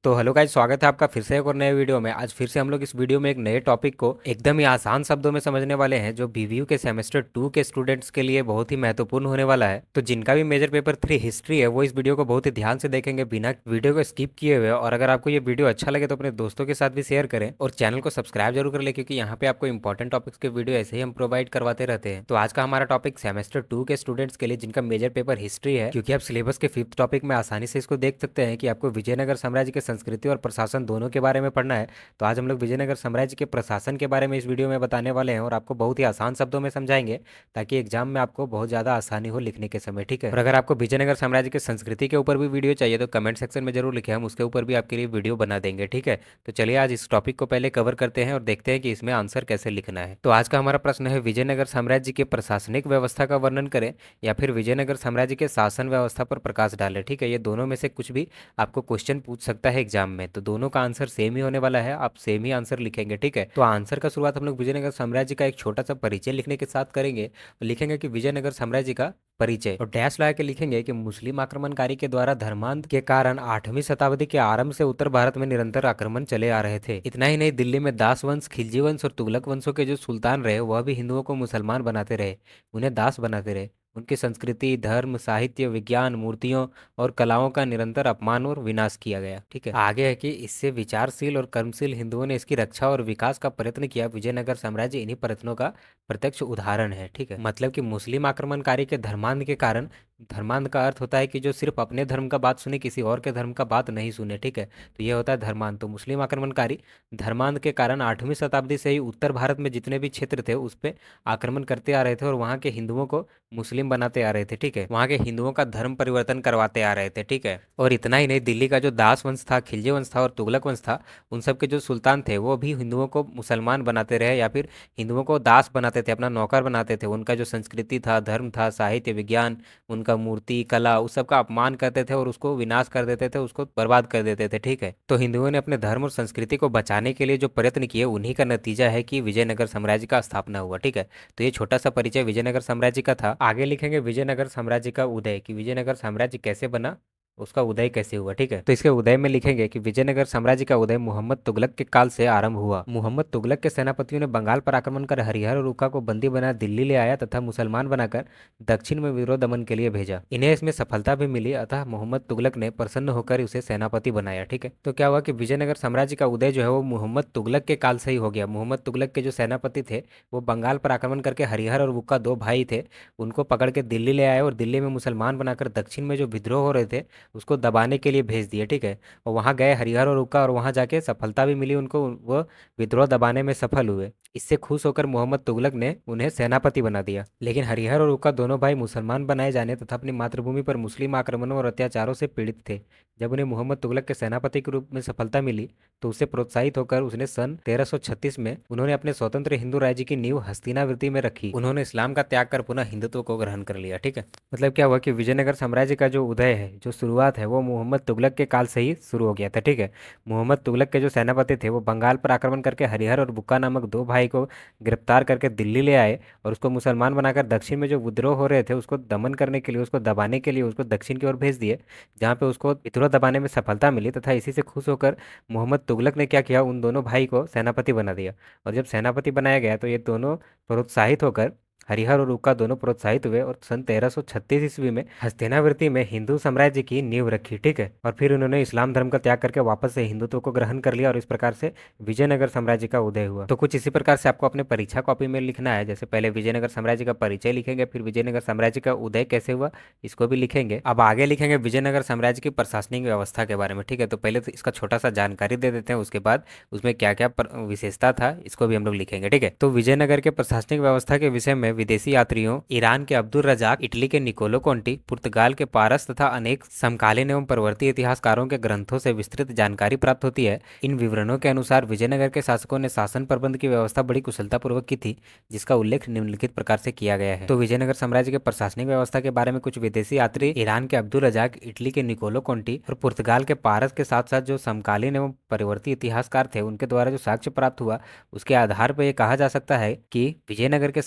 तो hello guys, स्वागत है आपका फिर से एक और नए वीडियो में। आज फिर से हम लोग इस वीडियो में एक नए टॉपिक को एकदम ही आसान शब्दों में समझने वाले हैं, जो बीवीयू के सेमेस्टर 2 के स्टूडेंट्स के लिए बहुत ही महत्वपूर्ण होने वाला है। तो जिनका भी मेजर पेपर 3 हिस्ट्री है, वो इस वीडियो को बहुत ही ध्यान से देखेंगे, बिना वीडियो को स्किप किए हुए। और अगर आपको ये वीडियो अच्छा लगे तो अपने दोस्तों के साथ भी शेयर करें और चैनल को सब्सक्राइब जरूर कर ले, क्योंकि यहाँ पे आपको इंपॉर्टेंट टॉपिक्स के वीडियो ऐसे ही हम प्रोवाइड करवाते रहते हैं। तो आज का हमारा टॉपिक सेमेस्टर 2 के स्टूडेंट्स के लिए जिनका मेजर पेपर हिस्ट्री है, क्योंकि आप सिलेबस के 5th टॉपिक में आसानी से इसको देख सकते हैं कि आपको विजयनगर साम्राज्य के संस्कृति और प्रशासन दोनों के बारे में पढ़ना है। तो आज हम लोग विजयनगर साम्राज्य के प्रशासन के बारे में इस वीडियो में बताने वाले हैं और आपको बहुत ही आसान शब्दों में समझाएंगे, ताकि एग्जाम में आपको बहुत ज़्यादा आसानी हो लिखने के समय। ठीक है। और अगर आपको विजयनगर साम्राज्य के संस्कृति के ऊपर भी वीडियो चाहिए तो कमेंट सेक्शन में जरूर लिखें, हम उसके ऊपर भी आपके लिए वीडियो बना देंगे। ठीक है। तो चलिए आज इस टॉपिक को पहले कवर करते हैं और देखते हैं कि इसमें आंसर कैसे लिखना है। तो आज का हमारा प्रश्न है, विजयनगर साम्राज्य के प्रशासनिक व्यवस्था का वर्णन करें या फिर विजयनगर साम्राज्य के शासन व्यवस्था पर प्रकाश डालें। ठीक है। ये दोनों में से कुछ भी आपको क्वेश्चन पूछ सकता है एग्जाम में, तो दोनों का आंसर सेम ही होने वाला है, आप सेम ही आंसर लिखेंगे। ठीक है। तो आंसर का शुरुआत हम लोग विजयनगर साम्राज्य का एक छोटा सा परिचय लिखने के साथ करेंगे और लिखेंगे कि विजयनगर साम्राज्य का परिचय, और डैश लगा के लिखेंगे कि मुस्लिम आक्रमणकारी के द्वारा धर्मांध के कारण 8वीं शताब्दी के आरंभ से उत्तर भारत में निरंतर आक्रमण चले आ रहे थे। इतना ही नहीं, दिल्ली में दास वंश, खिलजी वंश और तुगलक वंशों के जो सुल्तान रहे, वह भी हिंदुओं को मुसलमान बनाते रहे, उन्हें दास बनाते रहे। उनकी संस्कृति, धर्म, साहित्य, विज्ञान, मूर्तियों और कलाओं का निरंतर अपमान और विनाश किया गया। ठीक है। आगे है कि इससे विचारशील और कर्मशील हिंदुओं ने इसकी रक्षा और विकास का प्रयत्न किया। विजयनगर साम्राज्य इन्हीं प्रयत्नों का प्रत्यक्ष उदाहरण है। ठीक है। मतलब कि मुस्लिम आक्रमणकारी के धर्मांध के कारण, धर्मांध का अर्थ होता है कि जो सिर्फ अपने धर्म का बात सुने, किसी और के धर्म का बात नहीं सुने। ठीक है। तो ये होता है धर्मांध। तो मुस्लिम आक्रमणकारी धर्मांध के कारण 8वीं शताब्दी से ही उत्तर भारत में जितने भी क्षेत्र थे उस पर आक्रमण करते आ रहे थे और वहाँ के हिंदुओं को मुस्लिम बनाते आ रहे थे। ठीक है। वहाँ के हिंदुओं का धर्म परिवर्तन करवाते आ रहे थे। ठीक है। और इतना ही नहीं, दिल्ली का जो दास वंश था, खिलजी वंश था और तुगलक वंश था, उन सब के जो सुल्तान थे वो भी हिंदुओं को मुसलमान बनाते रहे या फिर हिंदुओं को दास बनाते थे, अपना नौकर बनाते थे। उनका जो संस्कृति था, धर्म था, साहित्य, विज्ञान, उनका मूर्ति, कला, उस सब का अपमान करते थे और उसको विनाश कर देते थे, उसको बर्बाद कर देते थे। ठीक है। तो हिंदुओं ने अपने धर्म और संस्कृति को बचाने के लिए जो प्रयत्न किए, उन्हीं का नतीजा है कि विजयनगर साम्राज्य का स्थापना हुआ। ठीक है। तो ये छोटा सा परिचय विजयनगर साम्राज्य का था। आगे लिखेंगे विजयनगर साम्राज्य का उदय, कि विजयनगर साम्राज्य कैसे बना, उसका उदय कैसे हुआ। ठीक है। तो इसके उदय में लिखेंगे कि विजयनगर साम्राज्य का उदय मोहम्मद तुगलक के काल से आरंभ हुआ। मोहम्मद तुगलक के सेनापतियों ने बंगाल पर आक्रमण कर हरिहर और उक्का को बंदी बना दिल्ली ले आया तथा मुसलमान बनाकर दक्षिण में विद्रोह दमन के लिए भेजा। इन्हें इसमें सफलता भी मिली, अतः मोहम्मद तुगलक ने प्रसन्न होकर उसे सेनापति बनाया। ठीक है। तो क्या हुआ कि विजयनगर साम्राज्य का उदय जो है वो मोहम्मद तुगलक के काल से ही हो गया। मोहम्मद तुगलक के जो सेनापति थे, वो बंगाल पर आक्रमण करके हरिहर और उक्का दो भाई थे, उनको पकड़ के दिल्ली ले आए और दिल्ली में मुसलमान बनाकर दक्षिण में जो विद्रोह हो रहे थे उसको दबाने के लिए भेज दिए। ठीक है। और वहाँ गए हरिहर और उक्का, और वहाँ जाके सफलता भी मिली उनको, वो विद्रोह दबाने में सफल हुए। इससे खुश होकर मोहम्मद तुगलक ने उन्हें सेनापति बना दिया। लेकिन हरिहर और उक्का दोनों भाई मुसलमान बनाए जाने तथा अपनी मातृभूमि पर मुस्लिम आक्रमणों और अत्याचारों से पीड़ित थे। जब उन्हें मोहम्मद तुगलक के सेनापति के रूप में सफलता मिली तो उससे प्रोत्साहित होकर उसने सन 1336 में उन्होंने अपने स्वतंत्र हिंदू राज्य की नींव हस्तिनावृत्ति में रखी। उन्होंने इस्लाम का त्याग कर पुनः हिंदुत्व को ग्रहण कर लिया। ठीक है। मतलब क्या हुआ कि विजयनगर साम्राज्य का जो उदय है, जो शुरुआत है, वो मोहम्मद तुगलक के काल से ही शुरू हो गया था। ठीक है। मोहम्मद तुगलक के जो सेनापति थे वो बंगाल पर आक्रमण करके हरिहर और बुक्का नामक दो भाई को गिरफ्तार करके दिल्ली ले आए और उसको मुसलमान बनाकर दक्षिण में जो विद्रोह हो रहे थे उसको दमन करने के लिए, उसको दबाने के लिए उसको दक्षिण की ओर भेज दिए, जहाँ पे उसको विद्रोह दबाने में सफलता मिली। तथा इसी से खुश होकर मोहम्मद तुगलक ने क्या किया, उन दोनों भाई को सेनापति बना दिया। और जब सेनापति बनाया गया तो ये दोनों प्रोत्साहित होकर, हरिहर और उक्का दोनों प्रोत्साहित हुए और सन 1336 ईस्वी में हस्तिनावृत्ति में हिंदू साम्राज्य की नींव रखी। ठीक है। और फिर उन्होंने इस्लाम धर्म का त्याग करके वापस से हिंदुत्व को ग्रहण कर लिया और इस प्रकार से विजयनगर साम्राज्य का उदय हुआ। तो कुछ इसी प्रकार से आपको अपने परीक्षा कॉपी में लिखना है। जैसे पहले विजयनगर साम्राज्य का परिचय लिखेंगे, फिर विजयनगर साम्राज्य का उदय कैसे हुआ इसको भी लिखेंगे। अब आगे लिखेंगे विजयनगर साम्राज्य की प्रशासनिक व्यवस्था के बारे में। ठीक है। तो पहले तो इसका छोटा सा जानकारी दे देते हैं, उसके बाद उसमें क्या क्या विशेषता था इसको भी हम लोग लिखेंगे। ठीक है। तो विजयनगर के प्रशासनिक व्यवस्था के विषय में विदेशी यात्रियों, ईरान के अब्दुल रजाक, इटली के निकोलो कोंटी, पुर्तगाल के पारस तथा अनेक समकालीन एवं परवर्ती इतिहासकारों के ग्रंथों से विस्तृत जानकारी प्राप्त होती है। इन विवरणों के अनुसार विजयनगर के शासकों ने शासन प्रबंध की व्यवस्था बड़ी कुशलतापूर्वक की थी, जिसका उल्लेख निम्नलिखित प्रकार से किया गया है। तो विजयनगर साम्राज्य के प्रशासनिक व्यवस्था के बारे में कुछ विदेशी यात्री, ईरान के अब्दुल रजाक, इटली के निकोलो कोंटी और पुर्तगाल के पारस के साथ साथ जो समकालीन एवं परिवर्ती इतिहासकार थे उनके द्वारा जो साक्ष्य प्राप्त हुआ, उसके आधार पर यह कहा जा सकता है कि विजयनगर के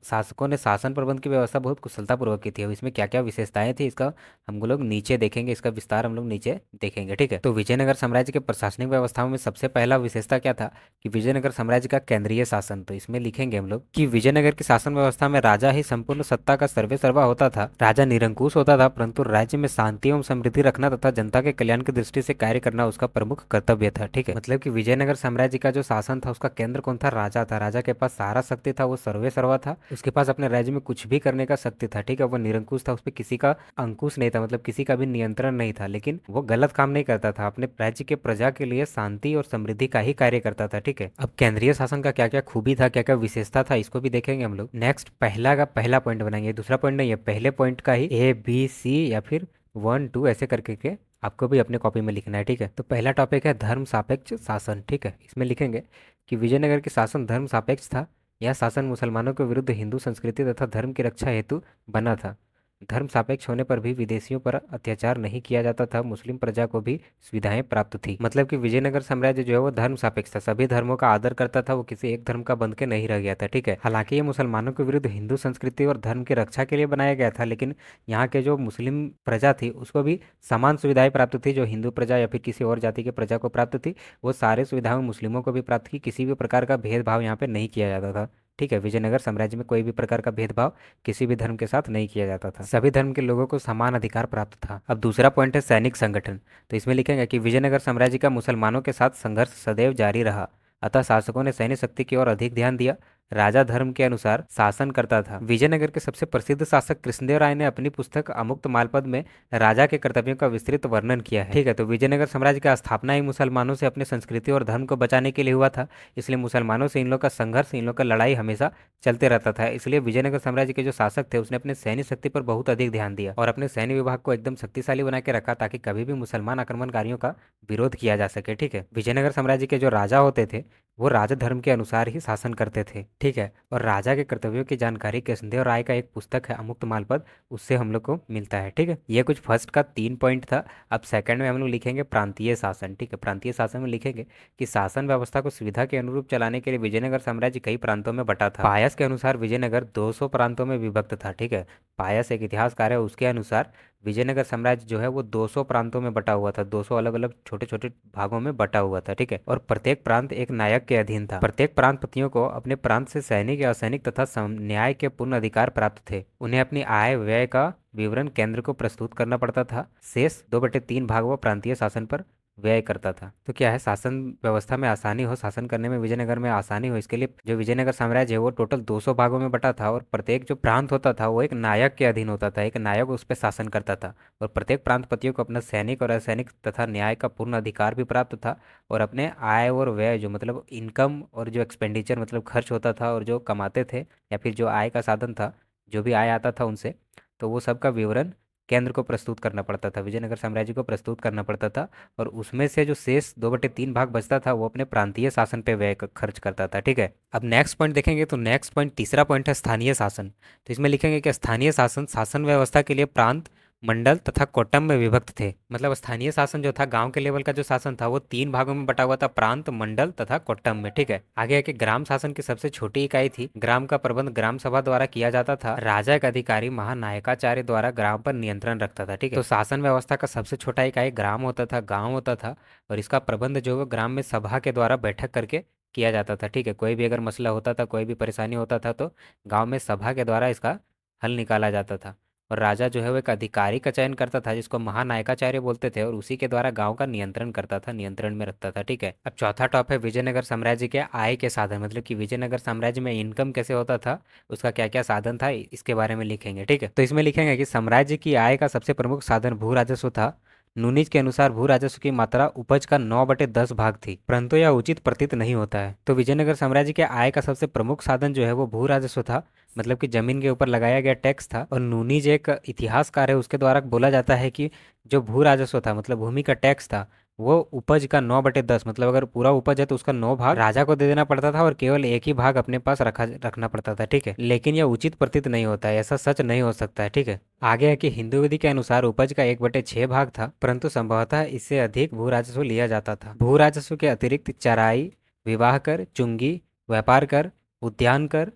शासकों ने शासन प्रबंध की व्यवस्था बहुत कुशलतापूर्वक की थी। अब इसमें क्या क्या विशेषताएं थी इसका हम लोग नीचे देखेंगे, इसका विस्तार हम लोग नीचे देखेंगे। ठीक है, तो विजयनगर साम्राज्य के प्रशासनिक व्यवस्थाओं में सबसे पहला विशेषता क्या था कि विजयनगर साम्राज्य का केंद्रीय शासन। तो इसमें लिखेंगे हम लोग कि विजयनगर की शासन व्यवस्था में राजा ही संपूर्ण सत्ता का सर्वे सर्वा होता था। राजा निरंकुश होता था, परंतु राज्य में शांति एवं समृद्धि रखना तथा जनता के कल्याण की दृष्टि से कार्य करना उसका प्रमुख कर्तव्य था। ठीक है, मतलब कि विजयनगर साम्राज्य का जो शासन था उसका केंद्र कौन था? राजा था। राजा के पास सारा शक्ति था, वो सर्वे सर्वा था, उसके पास अपने राज्य में कुछ भी करने का शक्ति था। ठीक है, वो निरंकुश था, उस पर किसी का अंकुश नहीं था, मतलब किसी का भी नियंत्रण नहीं था, लेकिन वो गलत काम नहीं करता था, अपने राज्य के प्रजा के लिए शांति और समृद्धि का ही कार्य करता था। ठीक है, अब केंद्रीय शासन का क्या क्या खूबी था, क्या क्या विशेषता था, इसको भी देखेंगे हम लोग। नेक्स्ट पहला का पहला पॉइंट बनाएंगे, दूसरा पॉइंट नहीं है, पहले पॉइंट का ही A B C या फिर 1 2 ऐसे करके के आपको भी अपने कॉपी में लिखना है। ठीक है, तो पहला टॉपिक है धर्म सापेक्ष शासन। ठीक है, इसमें लिखेंगे कि विजयनगर के शासन धर्म सापेक्ष था। यह शासन मुसलमानों के विरुद्ध हिंदू संस्कृति तथा धर्म की रक्षा हेतु बना था। धर्म सापेक्ष होने पर भी विदेशियों पर अत्याचार नहीं किया जाता था, मुस्लिम प्रजा को भी सुविधाएं प्राप्त थी। मतलब कि विजयनगर साम्राज्य जो है वो धर्म सापेक्ष था, सभी धर्मों का आदर करता था, वो किसी एक धर्म का बंध के नहीं रह गया था। ठीक है, हालांकि ये मुसलमानों के विरुद्ध हिंदू संस्कृति और धर्म की रक्षा के लिए बनाया गया था, लेकिन यहाँ के जो मुस्लिम प्रजा थी उसको भी समान सुविधाएं प्राप्त थी जो हिंदू प्रजा या फिर किसी और जाति के प्रजा को प्राप्त थी। वो सारे सुविधाएं मुस्लिमों को भी प्राप्त की, किसी भी प्रकार का भेदभाव यहाँ पे नहीं किया जाता था। ठीक है, विजयनगर साम्राज्य में कोई भी प्रकार का भेदभाव किसी भी धर्म के साथ नहीं किया जाता था, सभी धर्म के लोगों को समान अधिकार प्राप्त था। अब दूसरा पॉइंट है सैनिक संगठन। तो इसमें लिखेंगे कि विजयनगर साम्राज्य का मुसलमानों के साथ संघर्ष सदैव जारी रहा, अतः शासकों ने सैन्य शक्ति की ओर अधिक ध्यान दिया, राजा धर्म के अनुसार शासन करता था। विजयनगर के सबसे प्रसिद्ध शासक कृष्णदेव राय ने अपनी पुस्तक अमुक्त मालपद में राजा के कर्तव्यों का विस्तृत वर्णन किया है। ठीक है, तो विजयनगर साम्राज्य की स्थापना ही मुसलमानों से अपनी संस्कृति और धर्म को बचाने के लिए हुआ था, इसलिए मुसलमानों से इन लोग का संघर्ष, इन लोग का लड़ाई हमेशा चलते रहता था। इसलिए विजयनगर साम्राज्य के जो शासक थे उसने अपने सैन्य शक्ति पर बहुत अधिक ध्यान दिया और अपने सैन्य विभाग को एकदम शक्तिशाली बना के रखा ताकि कभी भी मुसलमान आक्रमणकारियों का विरोध किया जा सके। ठीक है, विजयनगर साम्राज्य के जो राजा होते थे वो राजा धर्म के अनुसार ही शासन करते थे। ठीक है, और राजा के कर्तव्यों की जानकारी कृष्णदेव राय का एक पुस्तक है अमुक्त मालपद, उससे हम लोग को मिलता है। ठीक है, ये कुछ फर्स्ट का 3 पॉइंट था। अब सेकंड में हम लोग लिखेंगे प्रांतीय शासन। ठीक है, प्रांतीय शासन में लिखेंगे कि शासन व्यवस्था को सुविधा के अनुरूप चलाने के लिए विजयनगर साम्राज्य कई प्रांतों में बटा था। पायस के अनुसार विजयनगर 200 प्रांतों में विभक्त था। ठीक है, पायस एक इतिहासकार है, उसके अनुसार विजयनगर साम्राज्य जो है वो 200 प्रांतों में बटा हुआ था, 200 अलग अलग छोटे छोटे भागों में बटा हुआ था। ठीक है, और प्रत्येक प्रांत एक नायक के अधीन था। प्रत्येक प्रांतपतियों को अपने प्रांत से सैनिक या असैनिक तथा न्याय के पूर्ण अधिकार प्राप्त थे। उन्हें अपनी आय व्यय का विवरण केंद्र को प्रस्तुत करना पड़ता था। शेष 2/3 भाग वो प्रांतीय शासन पर व्यय करता था। तो क्या है, शासन व्यवस्था में आसानी हो, शासन करने में विजयनगर में आसानी हो, इसके लिए जो विजयनगर साम्राज्य है वो टोटल 200 भागों में बटा था और प्रत्येक जो प्रांत होता था वो एक नायक के अधीन होता था, एक नायक उस पर शासन करता था और प्रत्येक प्रांतपतियों को अपना सैनिक और असैनिक तथा न्याय का पूर्ण अधिकार भी प्राप्त था और अपने आय और व्यय जो मतलब इनकम और जो एक्सपेंडिचर मतलब खर्च होता था और जो कमाते थे या फिर जो आय का साधन था, जो भी आय आता था उनसे, तो वो सब का विवरण केंद्र को प्रस्तुत करना पड़ता था, विजयनगर साम्राज्य को प्रस्तुत करना पड़ता था और उसमें से जो शेष 2/3 भाग बचता था वो अपने प्रांतीय शासन पे व्यय खर्च करता था। ठीक है, अब नेक्स्ट पॉइंट देखेंगे तो नेक्स्ट पॉइंट तीसरा पॉइंट है स्थानीय शासन। तो इसमें लिखेंगे कि स्थानीय शासन शासन व्यवस्था के लिए प्रांत, मंडल तथा कोट्टम में विभक्त थे। मतलब स्थानीय शासन जो था, गांव के लेवल का जो शासन था वो 3 भागों में बटा हुआ था, प्रांत, मंडल तथा कोट्टम में। ठीक है, आगे है कि ग्राम शासन की सबसे छोटी इकाई थी। ग्राम का प्रबंध ग्राम सभा द्वारा किया जाता था। राजा का अधिकारी महानायकाचार्य द्वारा ग्राम पर नियंत्रण रखता था। ठीक है, तो शासन व्यवस्था का सबसे छोटा इकाई ग्राम होता था, गाँव होता था और इसका प्रबंध जो है ग्राम में सभा के द्वारा बैठक करके किया जाता था। ठीक है, कोई भी अगर मसला होता था, कोई भी परेशानी होता था तो गांव में सभा के द्वारा इसका हल निकाला जाता था और राजा जो है वो एक अधिकारी का चयन करता था जिसको महानायकाचार्य बोलते थे और उसी के द्वारा गांव का नियंत्रण करता था, नियंत्रण में रखता था। ठीक है, अब चौथा टॉप है विजयनगर साम्राज्य के आय के साधन, मतलब कि विजयनगर साम्राज्य में इनकम कैसे होता था, उसका क्या क्या साधन था, इसके बारे में लिखेंगे। ठीक है, तो इसमें लिखेंगे कि साम्राज्य की आय का सबसे प्रमुख साधन भू राजस्व था। नूनिज के अनुसार भू राजस्व की मात्रा उपज का 9/10 भाग थी, परंतु यह उचित प्रतीत नहीं होता है। तो विजयनगर साम्राज्य के आय का सबसे प्रमुख साधन जो है वो भू राजस्व था, मतलब कि जमीन के ऊपर लगाया गया टैक्स था। और नूनिज एक इतिहासकार है, उसके द्वारा बोला जाता है कि जो भू राजस्व था मतलब भूमि का टैक्स था वो उपज का 9/10, मतलब अगर पूरा उपज है तो उसका 9 भाग राजा को दे देना पड़ता था और केवल एक ही भाग अपने पास रखना पड़ता था। ठीक है, लेकिन यह उचित प्रतीत नहीं होता है, ऐसा सच नहीं हो सकता है। ठीक है, आगे है कि हिंदू विधि के अनुसार उपज का 1/6 भाग था, परंतु संभवतः इससे अधिक भू राजस्व लिया जाता था। भू राजस्व के अतिरिक्त चराई, विवाह कर, चुंगी, व्यापार कर, उद्यान कर,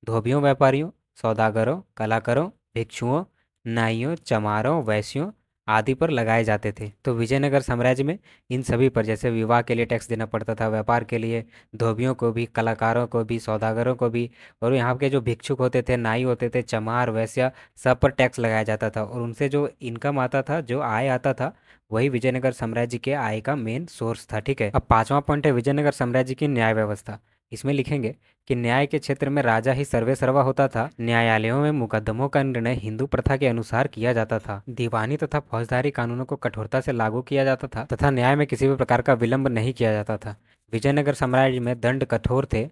धोबियों व्यापारियों सौदागरों, कलाकारों, भिक्षुओं, नाइयों, चमारों, वैश्यों आदि पर लगाए जाते थे। तो विजयनगर साम्राज्य में इन सभी पर, जैसे विवाह के लिए टैक्स देना पड़ता था, व्यापार के लिए धोबियों को भी, कलाकारों को भी, सौदागरों को भी, और यहाँ के जो भिक्षुक होते थे, नाई होते थे, चमार, वैश्य, सब पर टैक्स लगाया जाता था। और उनसे जो इनकम आता था, जो आय आता था, वही विजयनगर साम्राज्य के आय का मेन सोर्स था। ठीक है, अब पांचवा पॉइंट है विजयनगर साम्राज्य की न्याय व्यवस्था। इसमें लिखेंगे कि न्याय के क्षेत्र में राजा ही सर्वे सर्वा होता था। न्यायालयों में मुकदमों का निर्णय हिंदू प्रथा के अनुसार किया जाता था। दीवानी तथा फौजदारी कानूनों को कठोरता से लागू किया जाता था तथा न्याय में किसी भी प्रकार का विलंब नहीं किया जाता था। विजयनगर साम्राज्य में दंड कठोर थे।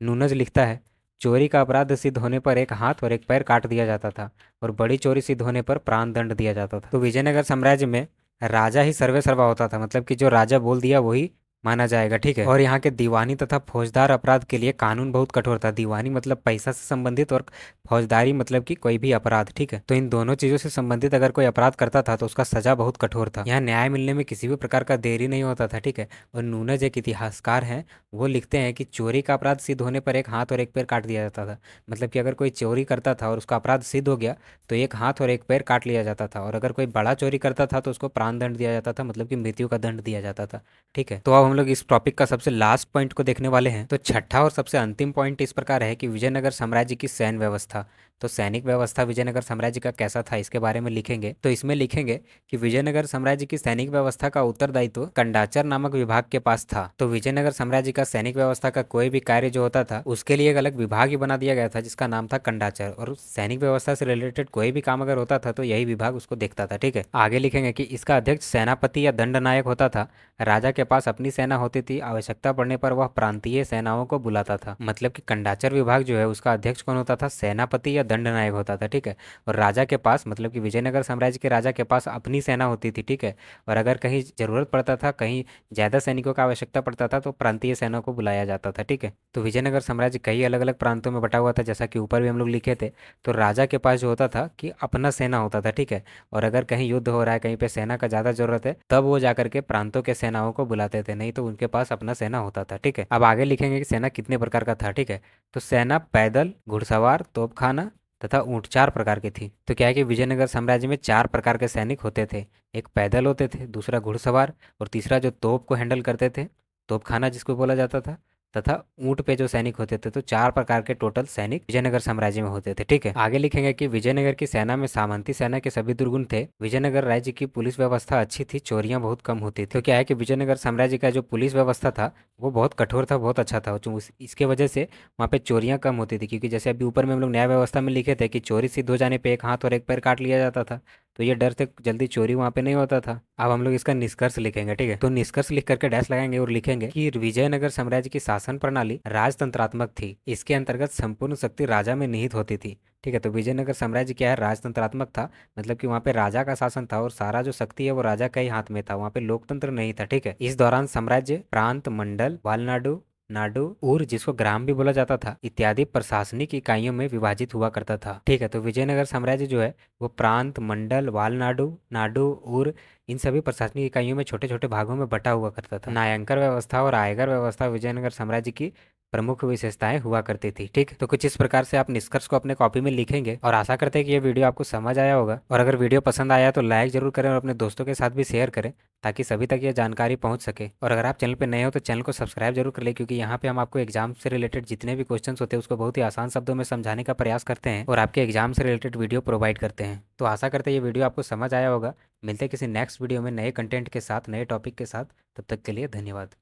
नूनज लिखता है, चोरी का अपराध सिद्ध होने पर एक हाथ और एक पैर काट दिया जाता था और बड़ी चोरी सिद्ध होने पर प्राण दंड दिया जाता था। तो विजयनगर साम्राज्य में राजा ही सर्वे सर्वा होता था, मतलब कि जो राजा बोल दिया वही माना जाएगा। ठीक है, और यहाँ के दीवानी तथा फौजदार अपराध के लिए कानून बहुत कठोर था। दीवानी मतलब पैसा से संबंधित, और फौजदारी मतलब कि कोई भी अपराध। ठीक है, तो इन दोनों चीजों से संबंधित अगर कोई अपराध करता था तो उसका सजा बहुत कठोर था। यहाँ न्याय मिलने में किसी भी प्रकार का देरी नहीं होता था। ठीक है, और नूनज एक इतिहासकार हैं, वो लिखते हैं कि चोरी का अपराध सिद्ध होने पर एक हाथ और एक पैर काट दिया जाता था। मतलब कि अगर कोई चोरी करता था और उसका अपराध सिद्ध हो गया तो एक हाथ और एक पैर काट लिया जाता था, और अगर कोई बड़ा चोरी करता था तो उसको प्राण दंड दिया जाता था, मतलब कि मृत्यु का दंड दिया जाता था। ठीक है, तो अब हम लोग इस टॉपिक का सबसे लास्ट पॉइंट को देखने वाले हैं। तो छठा और सबसे अंतिम पॉइंट इस प्रकार है कि विजयनगर साम्राज्य की सैन्य व्यवस्था। तो सैनिक व्यवस्था विजयनगर साम्राज्य का कैसा था, इसके बारे में लिखेंगे। तो इसमें लिखेंगे कि विजयनगर साम्राज्य की सैनिक व्यवस्था का उत्तरदायित्व कंडाचर नामक विभाग के पास था। तो विजयनगर साम्राज्य का सैनिक व्यवस्था का कोई भी कार्य जो होता था उसके लिए एक अलग विभाग ही बना दिया गया था जिसका नाम था कंडाचर, और सैनिक व्यवस्था से रिलेटेड कोई भी काम अगर होता था तो यही विभाग उसको देखता था। ठीक है, आगे लिखेंगे कि इसका अध्यक्ष सेनापति या दंड नायक होता था। राजा के पास अपनी सेना होती थी, आवश्यकता पड़ने पर वह प्रांतीय सेनाओं को बुलाता था। मतलब कि कंडाचर विभाग जो है उसका अध्यक्ष कौन होता था, सेनापति या दंड नायक होता था। ठीक है, और राजा के पास, मतलब कि विजयनगर साम्राज्य के राजा के पास अपनी सेना होती थी। ठीक है, और अगर कहीं जरूरत पड़ता था, कहीं ज्यादा सैनिकों का आवश्यकता पड़ता था तो प्रांतीय सेना को बुलाया जाता था। ठीक है, तो विजयनगर साम्राज्य कई अलग अलग प्रांतों में बटा हुआ था, जैसा कि ऊपर भी हम लोग लिखे थे। तो राजा के पास जो होता था कि अपना सेना होता था। ठीक है, और अगर कहीं युद्ध हो रहा है, कहीं पे सेना का ज्यादा जरूरत है, तब वो जाकर के प्रांतों के सेनाओं को बुलाते थे, नहीं तो उनके पास अपना सेना होता था। ठीक है, अब आगे लिखेंगे कि सेना कितने प्रकार का था। ठीक है, तो सेना पैदल, घुड़सवार, तोपखाना तथा ऊंट, चार प्रकार की थी। तो क्या है कि विजयनगर साम्राज्य में चार प्रकार के सैनिक होते थे। एक पैदल होते थे, दूसरा घुड़सवार, और तीसरा जो तोप को हैंडल करते थे, तोपखाना जिसको बोला जाता था, तथा ऊंट पे जो सैनिक होते थे। तो चार प्रकार के टोटल सैनिक विजयनगर साम्राज्य में होते थे। ठीक है, आगे लिखेंगे कि विजयनगर की सेना में सामंती सेना के सभी दुर्गुण थे। विजयनगर राज्य की पुलिस व्यवस्था अच्छी थी, चोरियां बहुत कम होती थी। तो क्या है कि विजयनगर साम्राज्य का जो पुलिस व्यवस्था था वो बहुत कठोर था, बहुत अच्छा था। इसके वजह से वहाँ पे चोरियां कम होती थी, क्योंकि जैसे अभी ऊपर में हम लोग न्याय व्यवस्था में लिखे थे कि चोरी सिद्ध हो जाने पे एक हाथ और एक पैर काट लिया जाता था, तो ये डर से जल्दी चोरी वहाँ पे नहीं होता था। अब हम लोग इसका निष्कर्ष लिखेंगे। ठीक है, तो निष्कर्ष लिख करके डैश लगाएंगे और लिखेंगे कि विजयनगर साम्राज्य की शासन प्रणाली राजतंत्रात्मक थी। इसके अंतर्गत संपूर्ण शक्ति राजा में निहित होती थी। ठीक है, तो विजयनगर साम्राज्य क्या है, राजतंत्रात्मक था। मतलब कि वहाँ पे राजा का शासन था और सारा जो शक्ति है वो राजा का ही हाथ में था, वहाँ पे लोकतंत्र नहीं था। ठीक है, इस दौरान साम्राज्य प्रांत, मंडल, वालनाडु, नाडु, उर जिसको ग्राम भी बोला जाता था, इत्यादि प्रशासनिक इकाइयों में विभाजित हुआ करता था। ठीक है, तो विजयनगर साम्राज्य जो है वो प्रांत, मंडल, वालनाडु, नाडु, उर, इन सभी प्रशासनिक इकाइयों में छोटे छोटे भागों में बटा हुआ करता था। न्यायांकर व्यवस्था और आयकर व्यवस्था विजयनगर साम्राज्य की प्रमुख विशेषताएं हुआ करती थी। ठीक, तो कुछ इस प्रकार से आप निष्कर्ष को अपने कॉपी में लिखेंगे, और आशा करते हैं कि ये वीडियो आपको समझ आया होगा। और अगर वीडियो पसंद आया तो लाइक जरूर करें और अपने दोस्तों के साथ भी शेयर करें, ताकि सभी तक ये जानकारी पहुंच सके। और अगर आप चैनल पर नए हो तो चैनल को सब्सक्राइब जरूर कर ले, क्योंकि यहाँ पे हम आपको एग्जाम से रिलेटेड जितने भी क्वेश्चन होते हैं उसको बहुत ही आसान शब्दों में समझाने का प्रयास करते हैं, और आपके एग्जाम से रिलेटेड वीडियो प्रोवाइड करते हैं। तो आशा करते हैं ये वीडियो आपको समझ आया होगा। मिलते हैं किसी नेक्स्ट वीडियो में नए कंटेंट के साथ, नए टॉपिक के साथ। तब तक के लिए धन्यवाद।